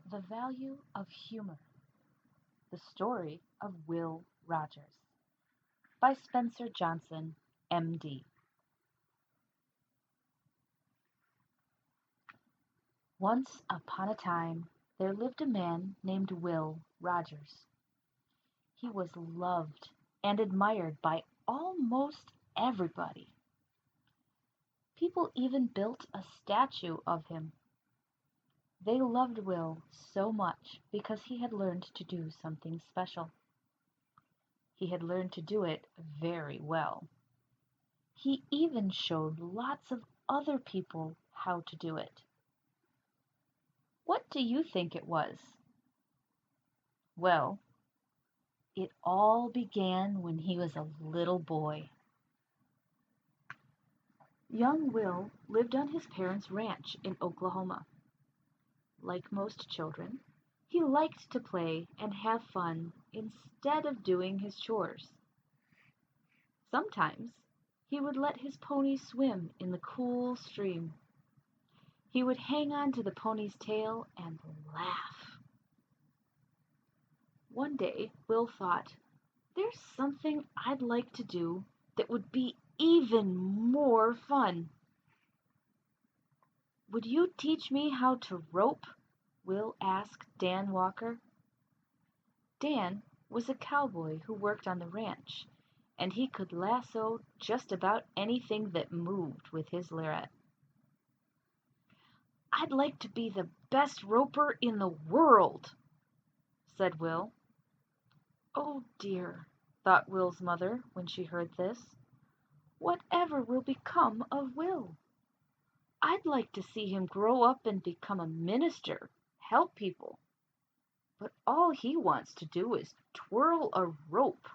The Value of Humor. The Story of Will Rogers by Spencer Johnson, M.D. Once upon a time there lived a man named Will Rogers. He was loved and admired by almost everybody. People even built a statue of him. They loved Will so much because he had learned to do something special. He had learned to do it very well. He even showed lots of other people how to do it. What do you think it was? Well, it all began when he was a little boy. Young Will lived on his parents' ranch in Oklahoma. Like most children, he liked to play and have fun instead of doing his chores. Sometimes he would let his pony swim in the cool stream. He would hang on to the pony's tail and laugh. One day Will thought, "There's something I'd like to do that would be even more fun." "Would you teach me how to rope?" Will asked Dan Walker. Dan was a cowboy who worked on the ranch, and he could lasso just about anything that moved with his lariat. "I'd like to be the best roper in the world," said Will. "Oh dear," thought Will's mother when she heard this. "Whatever will become of Will? I'd like to see him grow up and become a minister, help people. But all he wants to do is twirl a rope."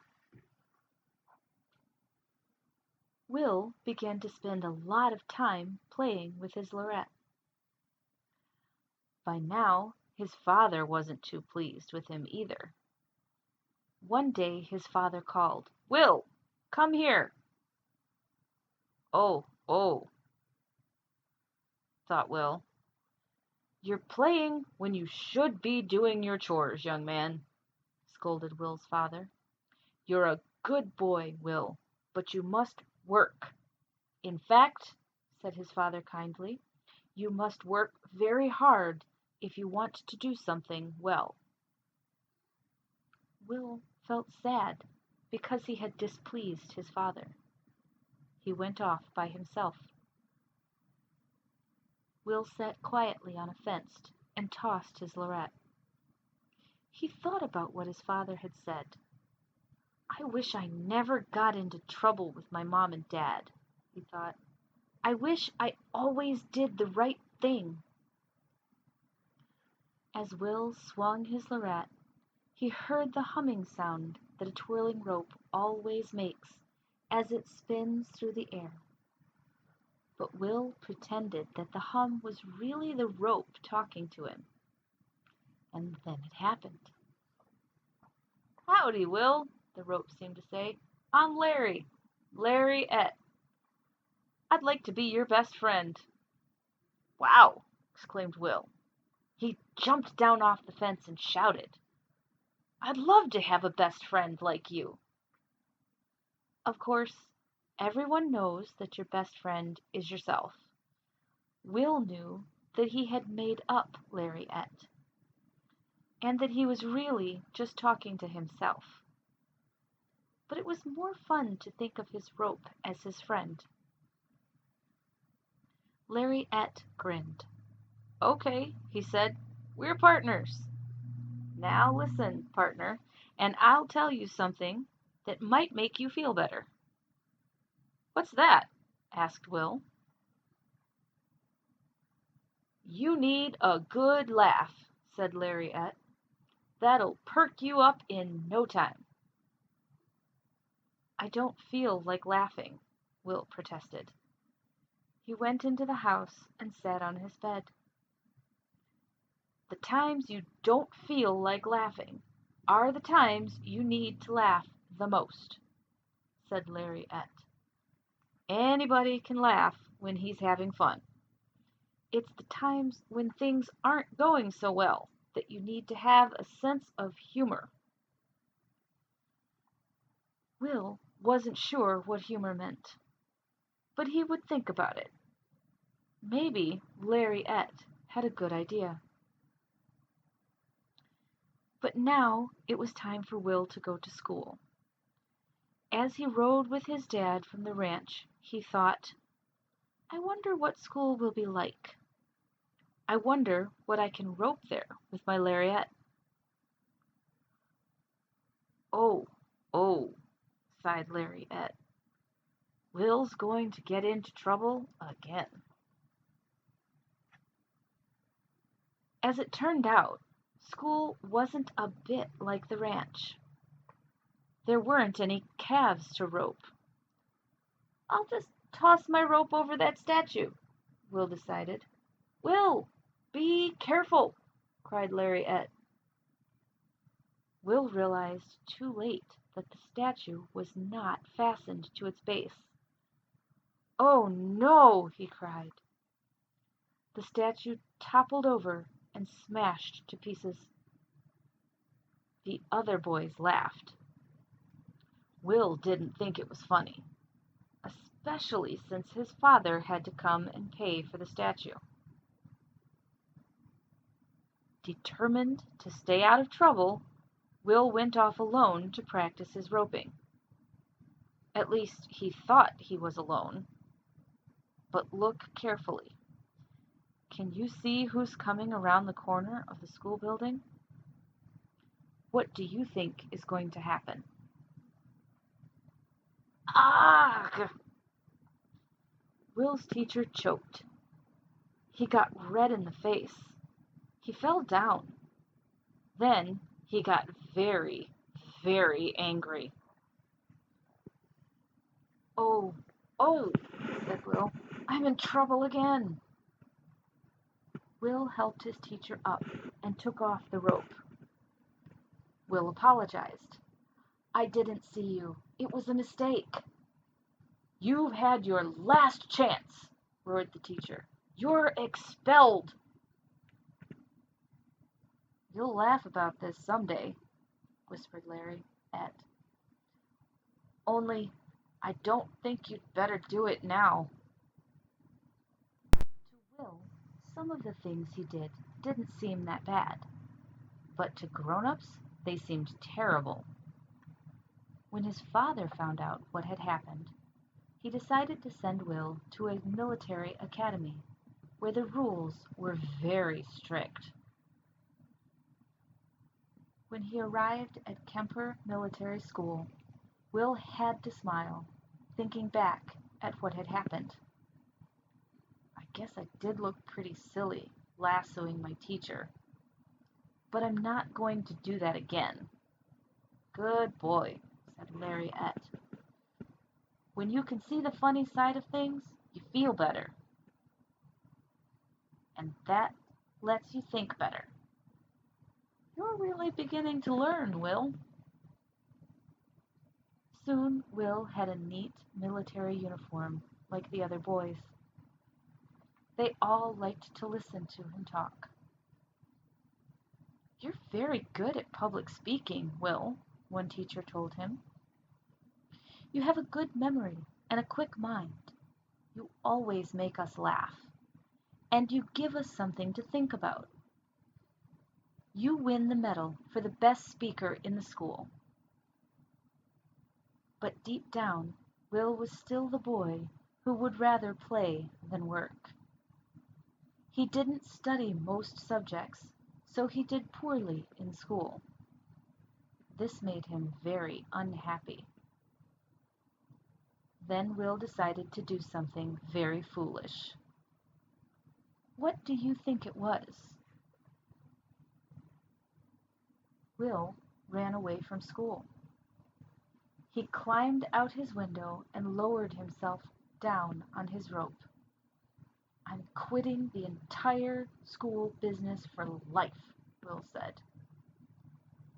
Will began to spend a lot of time playing with his lariat. By now his father wasn't too pleased with him either. One day his father called, "Will, come here." "Oh, oh," thought Will. "You're playing when you should be doing your chores, young man," scolded Will's father. "You're a good boy, Will, but you must work. In fact," said his father kindly, "you must work very hard if you want to do something well." Will felt sad because he had displeased his father. He went off by himself. Will sat quietly on a fence and tossed his lariat. He thought about what his father had said. "I wish I never got into trouble with my mom and dad," he thought. "I wish I always did the right thing." As Will swung his lariat, he heard the humming sound that a twirling rope always makes as it spins through the air. But Will pretended that the hum was really the rope talking to him. And then it happened. "Howdy, Will," the rope seemed to say. "I'm Larry, Larry Et. I'd like to be your best friend." "Wow!" exclaimed Will. He jumped down off the fence and shouted, "I'd love to have a best friend like you." Of course, everyone knows that your best friend is yourself. Will knew that he had made up Larry Et, and that he was really just talking to himself. But it was more fun to think of his rope as his friend. Larry Et grinned. "Okay," he said, "we're partners. Now listen, partner, and I'll tell you something that might make you feel better." "What's that?" asked Will. "You need a good laugh," said Larry Et. "That'll perk you up in no time." "I don't feel like laughing," Will protested. He went into the house and sat on his bed. "The times you don't feel like laughing are the times you need to laugh the most," said Larry Et. "Anybody can laugh when he's having fun. It's the times when things aren't going so well that you need to have a sense of humor. Will wasn't sure what humor meant, but he would think about it. Maybe Lariette had a good idea. But now it was time for Will to go to school. As he rode with his dad from the ranch, he thought, I wonder what school will be like. I wonder what I can rope there with my lariat. Oh, oh, sighed Lariette. Will's going to get into trouble again. As it turned out, school wasn't a bit like the ranch. There weren't any calves to rope. I'll just toss my rope over that statue, Will decided. Will, be careful, cried Lariette. Will realized too late that the statue was not fastened to its base. Oh no, he cried. The statue toppled over and smashed to pieces. The other boys laughed. Will didn't think it was funny, especially since his father had to come and pay for the statue. Determined to stay out of trouble, Will went off alone to practice his roping. At least he thought he was alone. But look carefully. Can you see who's coming around the corner of the school building? What do you think is going to happen? Ah! Will's teacher choked. He got red in the face. He fell down. Then he got very, very angry. Oh, oh, said Will. I'm in trouble again. Will helped his teacher up and took off the rope. Will apologized. I didn't see you. It was a mistake. You've had your last chance, roared the teacher. You're expelled. You'll laugh about this someday, whispered Lariette. Only I don't think you'd better do it now. To Will, some of the things he did didn't seem that bad, but to grown-ups they seemed terrible. When his father found out what had happened, he decided to send Will to a military academy where the rules were very strict. When he arrived at Kemper Military School, Will had to smile, thinking back at what had happened. I guess I did look pretty silly lassoing my teacher, but I'm not going to do that again. Good boy, said Lariette. When you can see the funny side of things, you feel better. And that lets you think better. You're really beginning to learn, Will. Soon Will had a neat military uniform like the other boys. They all liked to listen to him talk. You're very good at public speaking, Will, one teacher told him. You have a good memory and a quick mind. You always make us laugh, and you give us something to think about. You win the medal for the best speaker in the school. But deep down, Will was still the boy who would rather play than work. He didn't study most subjects, so he did poorly in school. This made him very unhappy. Then Will decided to do something very foolish. What do you think it was? Will ran away from school. He climbed out his window and lowered himself down on his rope. I'm quitting the entire school business for life, Will said.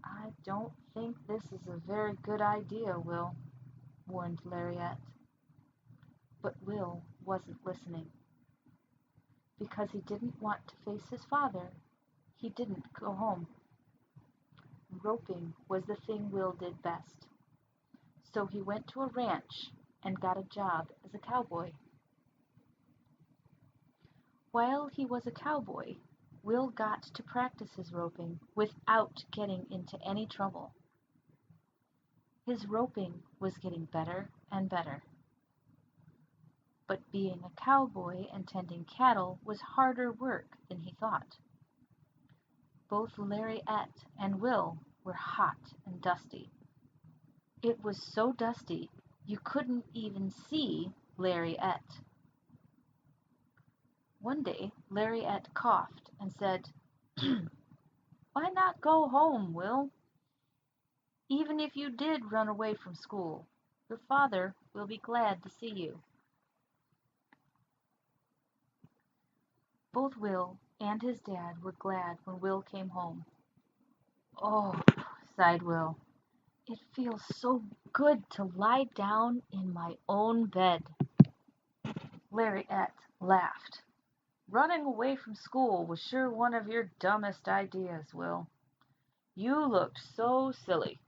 I don't think this is a very good idea, Will, warned Lariette. But Will wasn't listening. Because he didn't want to face his father, He didn't go home. Roping was the thing Will did best. So he went to a ranch and got a job as a cowboy. While he was a cowboy, Will got to practice his roping without getting into any trouble. His roping was getting better and better. But being a cowboy and tending cattle was harder work than he thought. Both Lariette and Will were hot and dusty. It was so dusty you couldn't even see Lariette. One day Lariette coughed and said, "Why not go home, Will? Even if you did run away from school, your father will be glad to see you." Both Will and his dad were glad when Will came home. "Oh," sighed Will, "it feels so good to lie down in my own bed." Lariette laughed. "Running away from school was sure one of your dumbest ideas, Will. You looked so silly."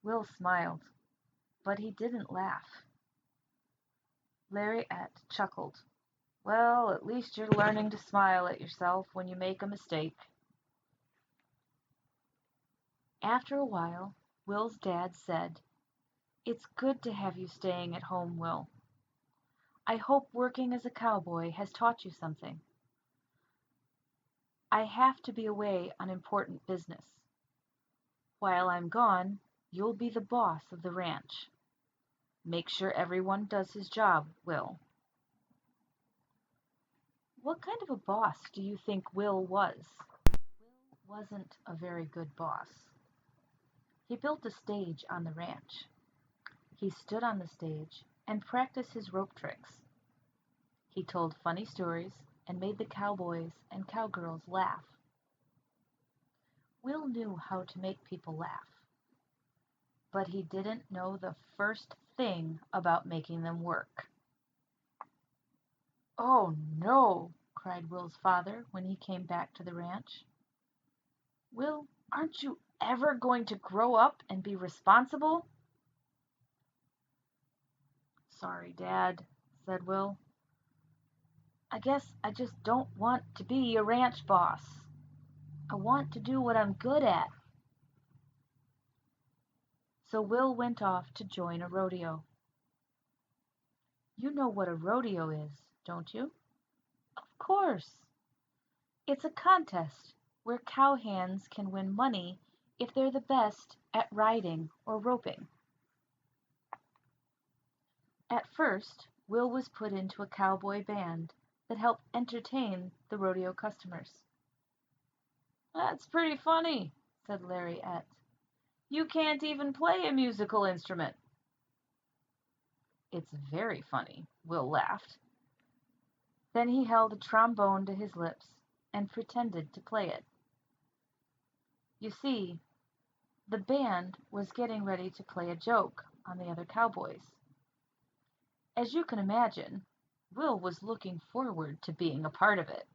Will smiled, but he didn't laugh. Lariette chuckled. "Well, at least you're learning to smile at yourself when you make a mistake." After a while, Will's dad said, "It's good to have you staying at home, Will. I hope working as a cowboy has taught you something. I have to be away on important business. While I'm gone, you'll be the boss of the ranch. Make sure everyone does his job, Will." What kind of a boss do you think Will was? Will wasn't a very good boss. He built a stage on the ranch. He stood on the stage and practiced his rope tricks. He told funny stories and made the cowboys and cowgirls laugh. Will knew how to make people laugh, but he didn't know the first thing about making them work. "Oh, no!" cried Will's father when he came back to the ranch. "Will, aren't you ever going to grow up and be responsible?" "Sorry, Dad," said Will. "I guess I just don't want to be a ranch boss. I want to do what I'm good at." So Will went off to join a rodeo. You know what a rodeo is, don't you? Of course. It's a contest where cowhands can win money if they're the best at riding or roping. At first, Will was put into a cowboy band that helped entertain the rodeo customers. "That's pretty funny," said Lariette. "You can't even play a musical instrument." "It's very funny," Will laughed. Then he held a trombone to his lips and pretended to play it. You see, the band was getting ready to play a joke on the other cowboys. As you can imagine, Will was looking forward to being a part of it.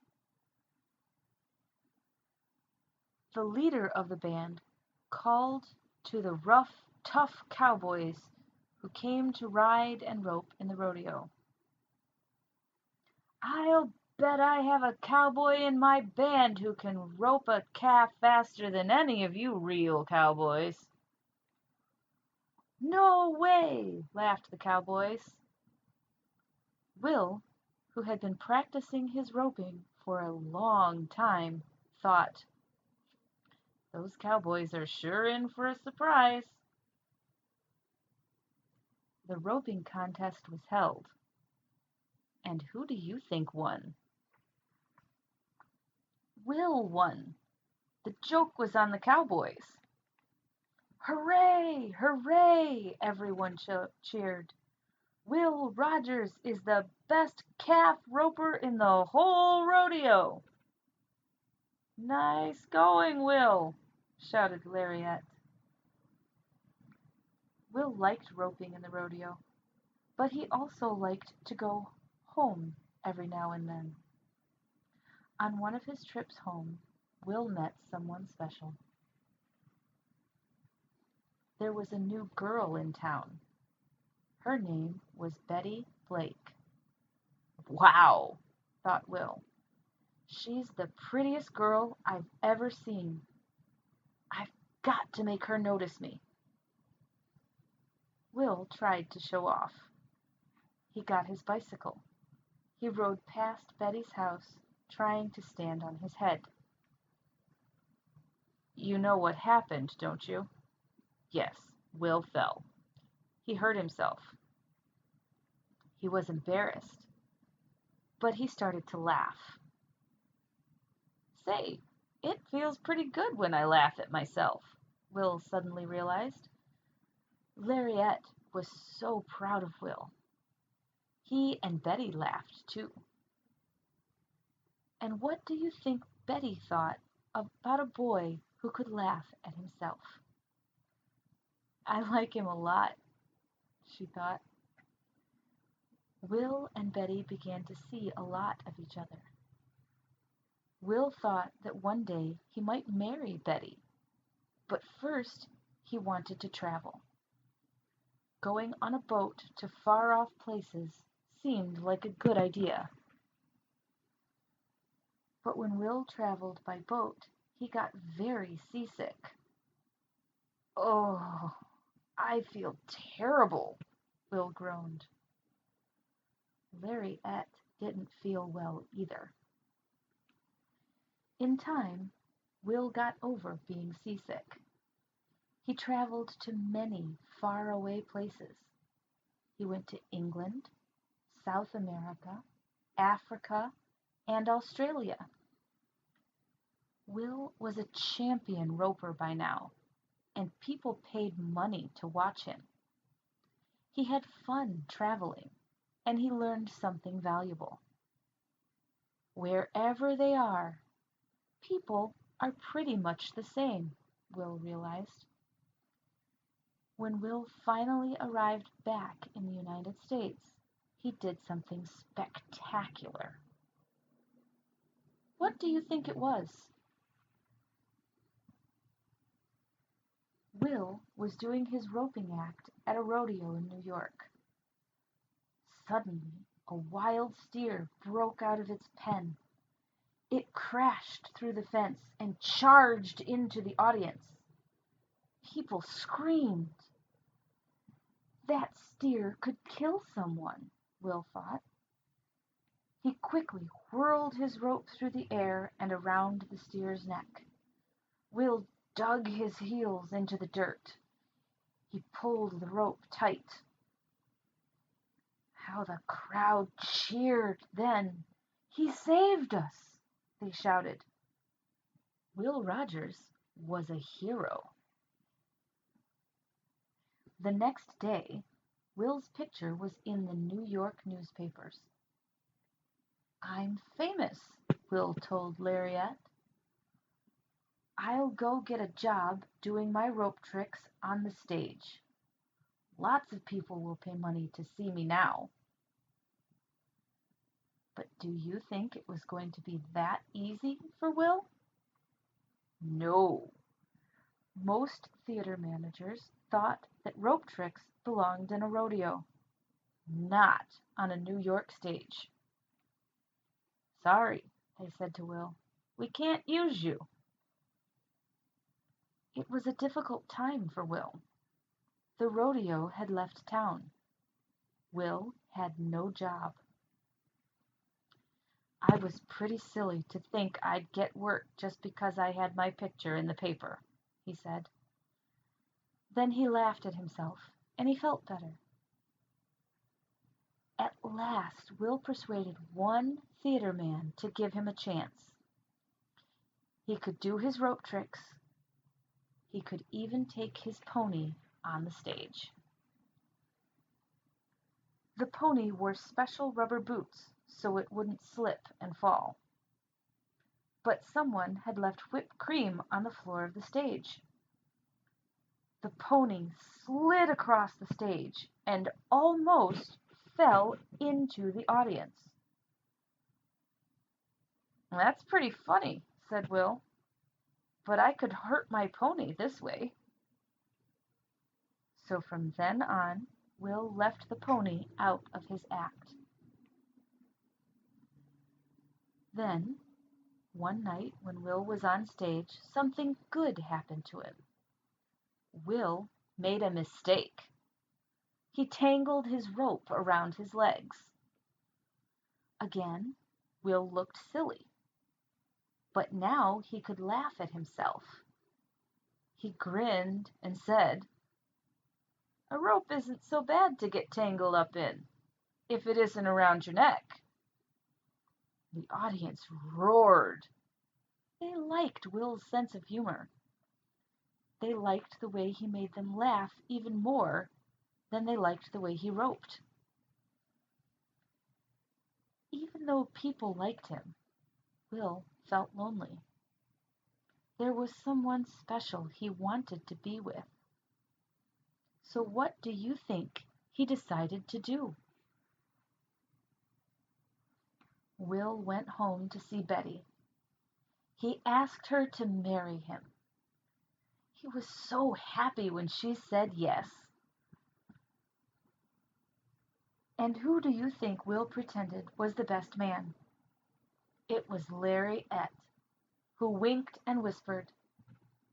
The leader of the band called to the rough, tough cowboys who came to ride and rope in the rodeo. "I'll bet I have a cowboy in my band who can rope a calf faster than any of you real cowboys." "No way!" laughed the cowboys. Will, who had been practicing his roping for a long time, thought, "Those cowboys are sure in for a surprise." The roping contest was held, and who do you think won? Will won. The joke was on the cowboys. "Hooray! Hooray!" everyone cheered. "Will Rogers is the best calf roper in the whole rodeo." "Nice going, Will!" shouted Lariette. Will liked roping in the rodeo, but he also liked to go home every now and then. On one of his trips home, Will met someone special. There was a new girl in town. Her name was Betty Blake. Wow, thought Will. She's the prettiest girl I've ever seen. I've got to make her notice me. Will tried to show off. He got his bicycle. He rode past Betty's house, trying to stand on his head. You know what happened, don't you? Yes, Will fell. He hurt himself. He was embarrassed, but he started to laugh. Say, it feels pretty good when I laugh at myself, Will suddenly realized. Lariat was so proud of Will. He and Betty laughed too. And what do you think Betty thought about a boy who could laugh at himself? I like him a lot, she thought. Will and Betty began to see a lot of each other. Will thought that one day he might marry Betty, but first he wanted to travel. Going on a boat to far-off places seemed like a good idea. But when Will traveled by boat, he got very seasick. Oh, I feel terrible, Will groaned. Lariat didn't feel well either. In time, Will got over being seasick. He traveled to many faraway places. He went to England, South America, Africa, and Australia. Will was a champion roper by now, and people paid money to watch him. He had fun traveling, and he learned something valuable. Wherever they are, people are pretty much the same, Will realized. When Will finally arrived back in the United States, he did something spectacular. What do you think it was? Will was doing his roping act at a rodeo in New York. Suddenly, a wild steer broke out of its pen. It crashed through the fence and charged into the audience. People screamed. That steer could kill someone, Will thought. He quickly whirled his rope through the air and around the steer's neck. Will dug his heels into the dirt. He pulled the rope tight. How the crowd cheered then. He saved us, they shouted. Will Rogers was a hero. The next day, Will's picture was in the New York newspapers. I'm famous, Will told Lariat. I'll go get a job doing my rope tricks on the stage. Lots of people will pay money to see me now. But do you think it was going to be that easy for Will? No. Most theater managers thought that rope tricks belonged in a rodeo, not on a New York stage. Sorry, they said to Will. We can't use you. It was a difficult time for Will. The rodeo had left town. Will had no job. I was pretty silly to think I'd get work just because I had my picture in the paper, he said. Then he laughed at himself, and he felt better. At last, Will persuaded one theater man to give him a chance. He could do his rope tricks. He could even take his pony on the stage. The pony wore special rubber boots so it wouldn't slip and fall. But someone had left whipped cream on the floor of the stage. The pony slid across the stage and almost fell into the audience. "That's pretty funny," said Will, "but I could hurt my pony this way." So from then on, Will left the pony out of his act. Then, one night when Will was on stage, something good happened to him. Will made a mistake. He tangled his rope around his legs. Again, Will looked silly, but now he could laugh at himself. He grinned and said, "A rope isn't so bad to get tangled up in, if it isn't around your neck." The audience roared. They liked Will's sense of humor. They liked the way he made them laugh even more than they liked the way he roped. Even though people liked him, Will felt lonely. There was someone special he wanted to be with. So what do you think he decided to do? Will went home to see Betty. He asked her to marry him. He was so happy when she said yes. And who do you think Will pretended was the best man? It was Larry Ett, who winked and whispered,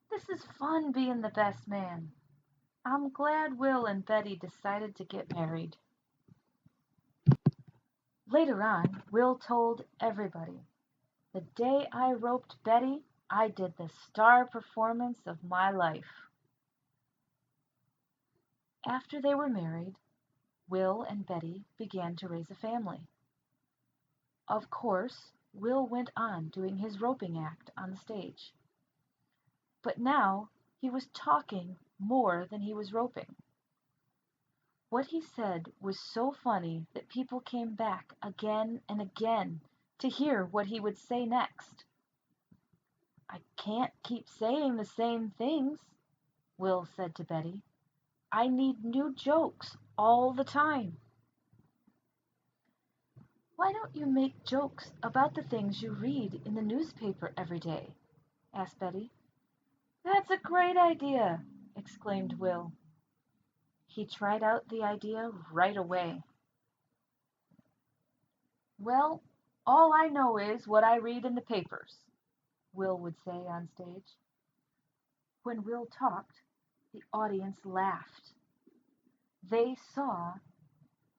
"This is fun being the best man. I'm glad Will and Betty decided to get married." Later on, Will told everybody, "The day I roped Betty, I did the star performance of my life." After they were married, Will and Betty began to raise a family. Of course, Will went on doing his roping act on the stage. But now he was talking more than he was roping. What he said was so funny that people came back again and again to hear what he would say next. "I can't keep saying the same things," Will said to Betty. "I need new jokes all the time." "Why don't you make jokes about the things you read in the newspaper every day?" asked Betty. "That's a great idea!" exclaimed Will. He tried out the idea right away. "Well, all I know is what I read in the papers," Will would say on stage. When Will talked, the audience laughed. They saw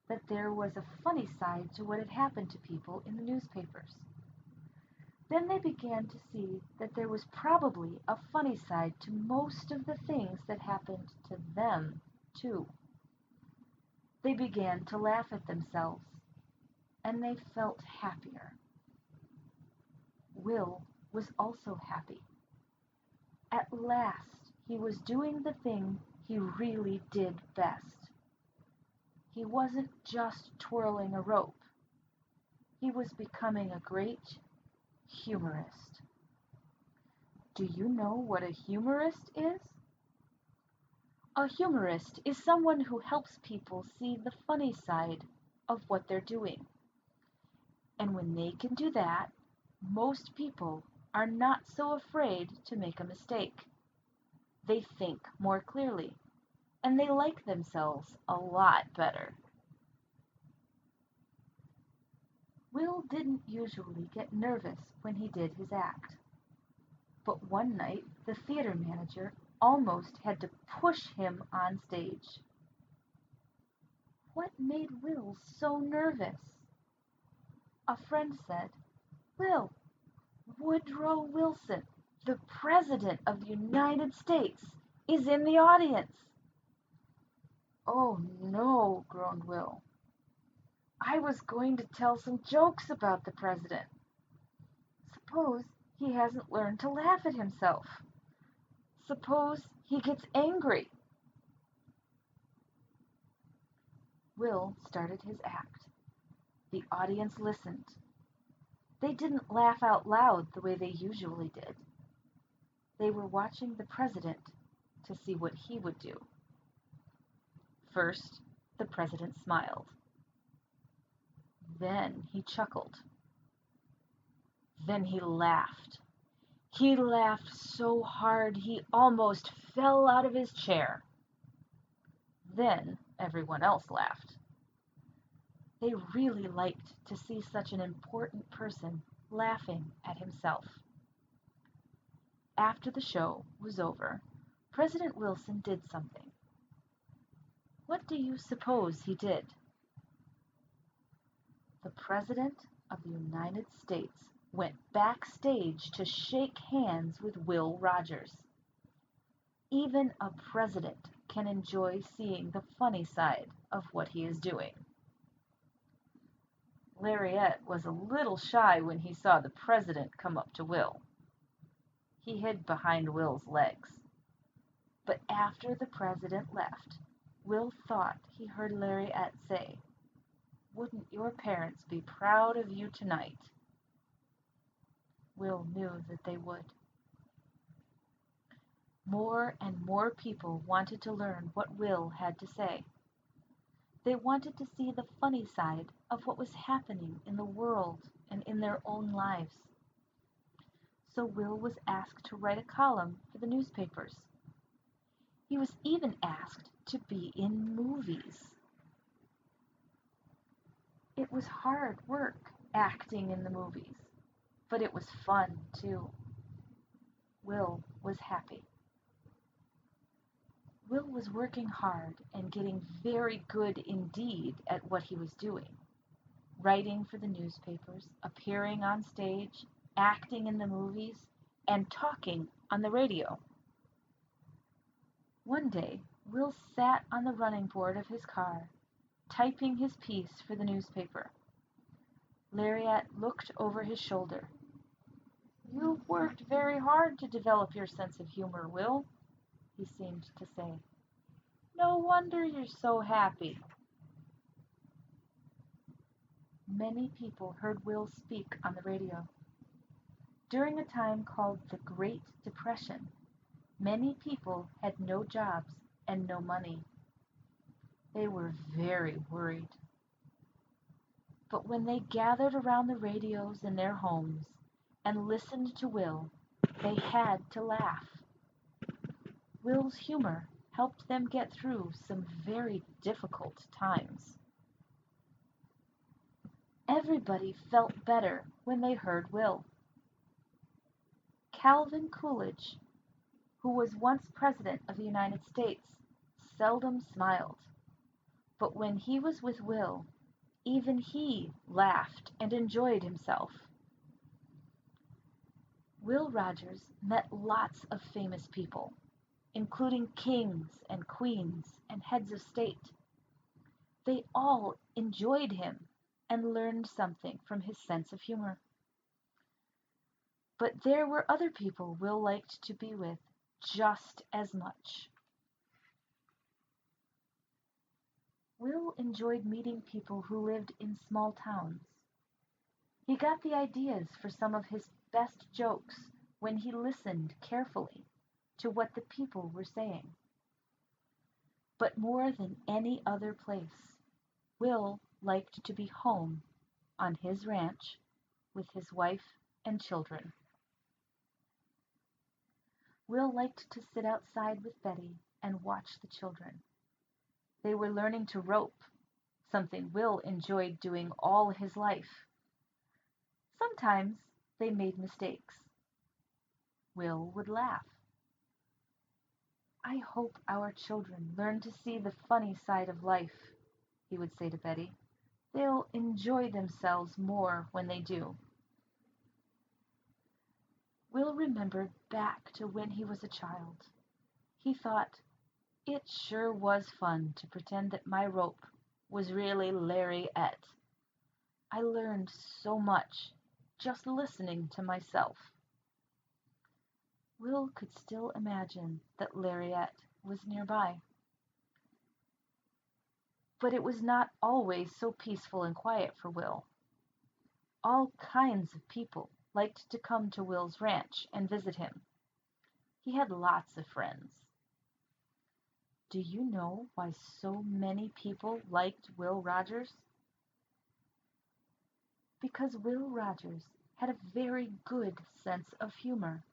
that there was a funny side to what had happened to people in the newspapers. Then they began to see that there was probably a funny side to most of the things that happened to them, too. They began to laugh at themselves, and they felt happier. Will was also happy. At last he was doing the thing he really did best. He wasn't just twirling a rope. He was becoming a great humorist. Do you know what a humorist is? A humorist is someone who helps people see the funny side of what they're doing. And when they can do that, most people are not so afraid to make a mistake. They think more clearly, and they like themselves a lot better. Will didn't usually get nervous when he did his act. But one night the theater manager almost had to push him on stage. What made Will so nervous? A friend said, "Will, Woodrow Wilson, the President of the United States, is in the audience." "Oh no," groaned Will. "I was going to tell some jokes about the President. Suppose he hasn't learned to laugh at himself. Suppose he gets angry." Will started his act. The audience listened. They didn't laugh out loud the way they usually did. They were watching the President to see what he would do. First, the President smiled. Then he chuckled. Then he laughed. He laughed so hard he almost fell out of his chair. Then everyone else laughed. They really liked to see such an important person laughing at himself. After the show was over, President Wilson did something. What do you suppose he did? The President of the United States went backstage to shake hands with Will Rogers. Even a president can enjoy seeing the funny side of what he is doing. Lariat was a little shy when he saw the president come up to Will. He hid behind Will's legs. But after the president left, Will thought he heard Lariat say, "Wouldn't your parents be proud of you tonight?" Will knew that they would. More and more people wanted to learn what Will had to say. They wanted to see the funny side of what was happening in the world and in their own lives. So Will was asked to write a column for the newspapers. He was even asked to be in movies. It was hard work acting in the movies, but it was fun too. Will was happy. Will was working hard and getting very good indeed at what he was doing. Writing for the newspapers, appearing on stage, acting in the movies, and talking on the radio. One day, Will sat on the running board of his car, typing his piece for the newspaper. Lariat looked over his shoulder. "You've worked very hard to develop your sense of humor, Will," he seemed to say. "No wonder you're so happy." Many people heard Will speak on the radio. During a time called the Great Depression, many people had no jobs and no money. They were very worried. But when they gathered around the radios in their homes and listened to Will, they had to laugh. Will's humor helped them get through some very difficult times. Everybody felt better when they heard Will. Calvin Coolidge, who was once President of the United States, seldom smiled. But when he was with Will, even he laughed and enjoyed himself. Will Rogers met lots of famous people, including kings and queens and heads of state. They all enjoyed him and learned something from his sense of humor. But there were other people Will liked to be with just as much. Will enjoyed meeting people who lived in small towns. He got the ideas for some of his best jokes when he listened carefully to what the people were saying. But more than any other place, Will liked to be home on his ranch with his wife and children. Will liked to sit outside with Betty and watch the children. They were learning to rope, something Will enjoyed doing all his life. Sometimes they made mistakes. Will would laugh. "I hope our children learn to see the funny side of life," he would say to Betty. "They'll enjoy themselves more when they do." Will remembered back to when he was a child. He thought, "It sure was fun to pretend that my rope was really Lariat. I learned so much just listening to myself." Will could still imagine that Lariat was nearby. But it was not always so peaceful and quiet for Will. All kinds of people liked to come to Will's ranch and visit him. He had lots of friends. Do you know why so many people liked Will Rogers? Because Will Rogers had a very good sense of humor.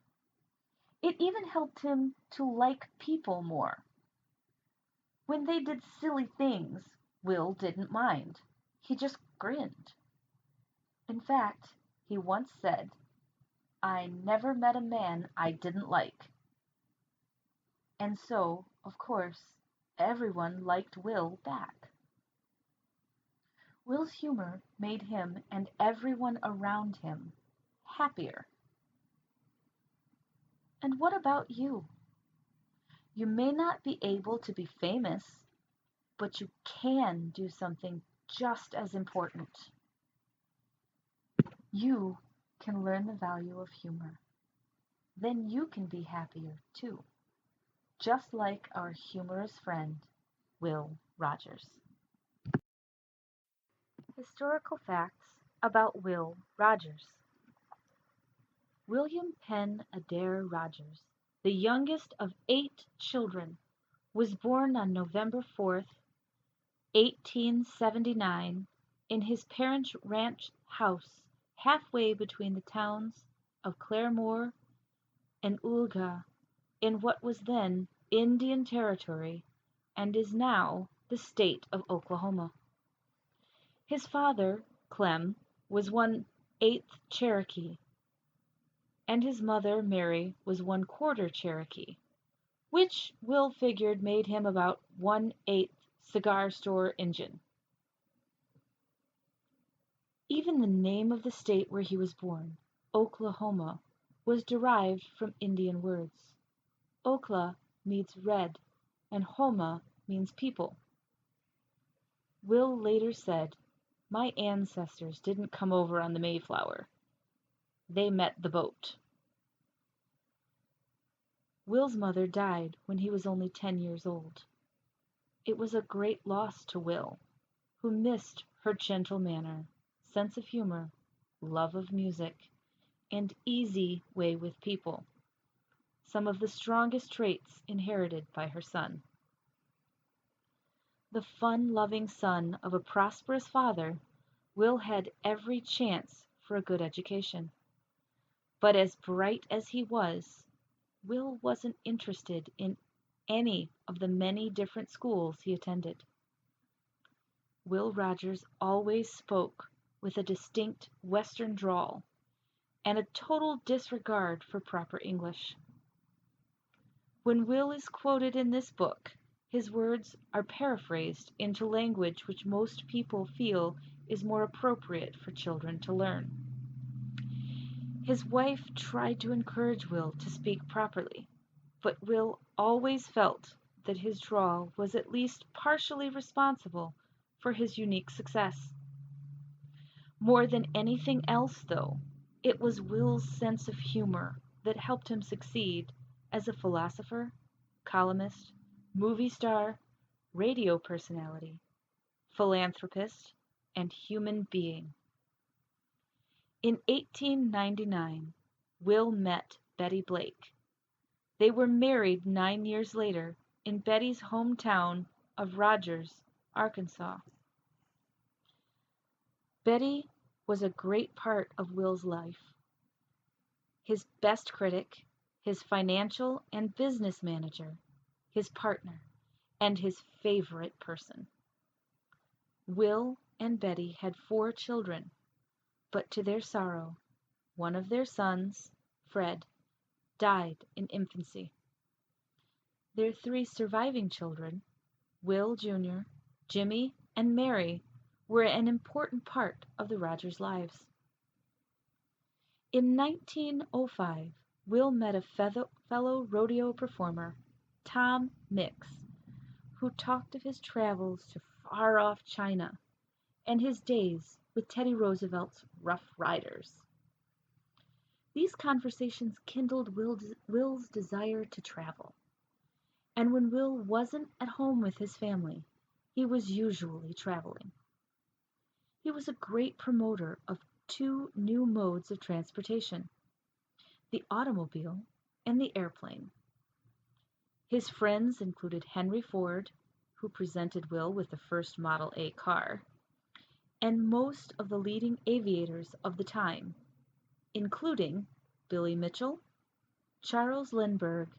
It even helped him to like people more. When they did silly things, Will didn't mind. He just grinned. In fact, he once said, "I never met a man I didn't like." And so, of course, everyone liked Will back. Will's humor made him and everyone around him happier. And what about you? You may not be able to be famous, but you can do something just as important. You can learn the value of humor. Then you can be happier too, just like our humorous friend, Will Rogers. Historical facts about Will Rogers. William Penn Adair Rogers, the youngest of 8 children, was born on November 4th, 1879, in his parents' ranch house halfway between the towns of Claremore and Oolga in what was then Indian Territory and is now the state of Oklahoma. His father, Clem, was 1/8 Cherokee, and his mother, Mary, was 1/4 Cherokee, which Will figured made him about 1/8 cigar store Injun. Even the name of the state where he was born, Oklahoma, was derived from Indian words. Okla means red, and Homa means people. Will later said, "My ancestors didn't come over on the Mayflower. They met the boat." Will's mother died when he was only 10 years old. It was a great loss to Will, who missed her gentle manner, sense of humor, love of music, and easy way with people, some of the strongest traits inherited by her son. The fun-loving son of a prosperous father, Will had every chance for a good education. But as bright as he was, Will wasn't interested in any of the many different schools he attended. Will Rogers always spoke with a distinct Western drawl and a total disregard for proper English. When Will is quoted in this book, his words are paraphrased into language which most people feel is more appropriate for children to learn. His wife tried to encourage Will to speak properly, but Will always felt that his drawl was at least partially responsible for his unique success. More than anything else, though, it was Will's sense of humor that helped him succeed as a philosopher, columnist, movie star, radio personality, philanthropist, and human being. In 1899, Will met Betty Blake. They were married 9 years later in Betty's hometown of Rogers, Arkansas. Betty was a great part of Will's life. His best critic, his financial and business manager, his partner, and his favorite person. Will and Betty had 4 children, but to their sorrow, one of their sons, Fred, died in infancy. Their 3 surviving children, Will Jr., Jimmy, and Mary, were an important part of the Rogers lives. In 1905, Will met a fellow rodeo performer, Tom Mix, who talked of his travels to far-off China and his days with Teddy Roosevelt's Rough Riders. These conversations kindled Will's desire to travel, and when Will wasn't at home with his family, he was usually traveling. He was a great promoter of 2 new modes of transportation, the automobile and the airplane. His friends included Henry Ford, who presented Will with the first Model A car, and most of the leading aviators of the time, including Billy Mitchell, Charles Lindbergh,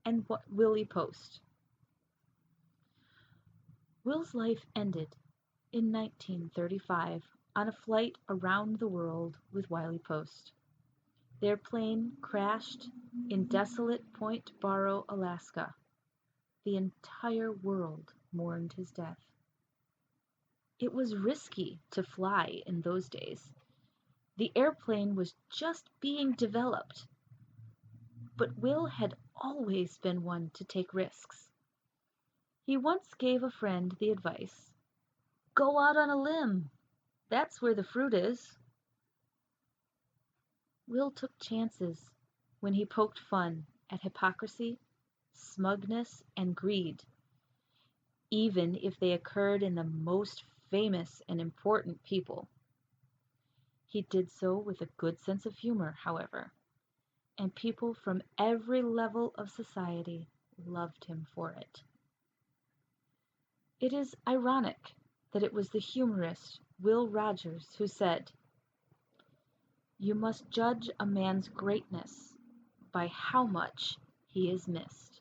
and Willie Post. Will's life ended in 1935 on a flight around the world with Wiley Post. Their plane crashed in desolate Point Barrow, Alaska. The entire world mourned his death. It was risky to fly in those days. The airplane was just being developed, but Will had always been one to take risks. He once gave a friend the advice, "Go out on a limb. That's where the fruit is." Will took chances when he poked fun at hypocrisy, smugness, and greed, even if they occurred in the most famous and important people. He did so with a good sense of humor, however, and people from every level of society loved him for it. It is ironic that it was the humorist Will Rogers who said, "You must judge a man's greatness by how much he is missed."